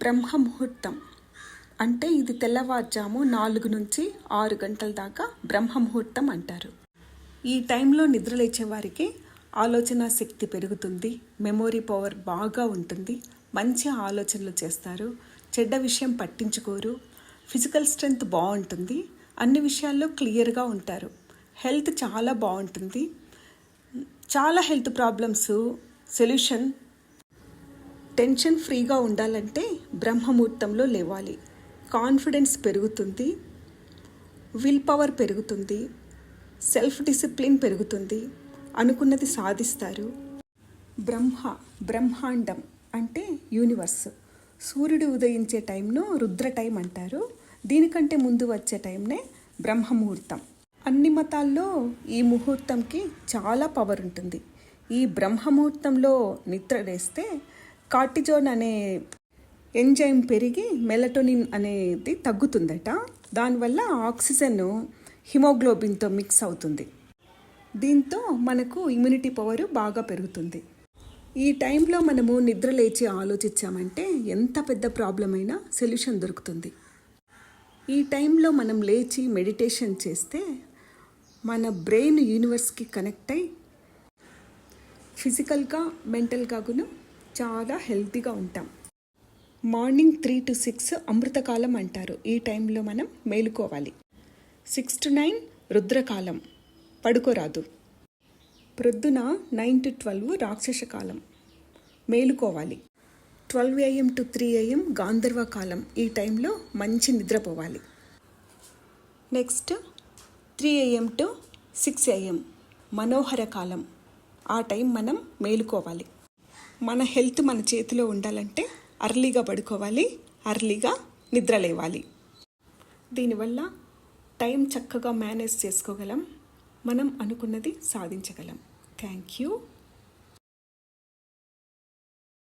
బ్రహ్మ ముహూర్తం అంటే ఇది తెల్లవారుజాము 4 నుంచి 6 గంటల దాకా బ్రహ్మ ముహూర్తం అంటారు. ఈ టైంలో నిద్రలేచే వారికి ఆలోచన శక్తి పెరుగుతుంది, మెమొరీ పవర్ బాగా ఉంటుంది, మంచి ఆలోచనలు చేస్తారు, చెడ్డ విషయం పట్టించుకోరు, ఫిజికల్ స్ట్రెంగ్త్ బాగుంటుంది, అన్ని విషయాల్లో క్లియర్గా ఉంటారు, హెల్త్ చాలా బాగుంటుంది, చాలా హెల్త్ ప్రాబ్లమ్స్ సొల్యూషన్. టెన్షన్ ఫ్రీగా ఉండాలంటే బ్రహ్మముహూర్తంలో లేవాలి. కాన్ఫిడెన్స్ పెరుగుతుంది, విల్ పవర్ పెరుగుతుంది, సెల్ఫ్ డిసిప్లిన్ పెరుగుతుంది, అనుకున్నది సాధిస్తారు. బ్రహ్మాండం అంటే యూనివర్స్. సూర్యుడు ఉదయించే టైంను రుద్ర టైం అంటారు. దీనికంటే ముందు వచ్చే టైంనే బ్రహ్మముహూర్తం. అన్ని మతాల్లో ఈ ముహూర్తంకి చాలా పవర్ ఉంటుంది. ఈ బ్రహ్మముహూర్తంలో నిద్ర వేస్తే కార్టిజోన్ అనే ఎంజైమ్ పెరిగి మెలటోనిన్ అనేది తగ్గుతుందట. దానివల్ల ఆక్సిజన్ హిమోగ్లోబిన్తో మిక్స్ అవుతుంది. దీంతో మనకు ఇమ్యూనిటీ పవర్ బాగా పెరుగుతుంది. ఈ టైంలో మనము నిద్ర లేచి ఆలోచించామంటే ఎంత పెద్ద ప్రాబ్లం అయినా సొల్యూషన్ దొరుకుతుంది. ఈ టైంలో మనం లేచి మెడిటేషన్ చేస్తే మన బ్రెయిన్ యూనివర్స్కి కనెక్ట్ అయ్యి ఫిజికల్గా మెంటల్గా కూడా చాలా హెల్తీగా ఉంటాం. మార్నింగ్ 3 to 6 అమృతకాలం అంటారు. ఈ టైంలో మనం మేలుకోవాలి. 6 to 9 రుద్రకాలం, పడుకోరాదు. ప్రొద్దున 9 to 12 రాక్షసకాలం, మేలుకోవాలి. 12 AM to 3 AM గాంధర్వ కాలం. ఈ టైంలో మంచి నిద్రపోవాలి. నెక్స్ట్ 3 AM to 6 AM మనోహర కాలం. ఆ టైం మనం మేలుకోవాలి. మన హెల్త్ మన చేతిలో ఉండాలంటే అర్లీగా పడుకోవాలి, అర్లీగా నిద్ర లేవాలి. దీనివల్ల టైం చక్కగా మేనేజ్ చేసుకోగలం, మనం అనుకున్నది సాధించగలం. Thank you.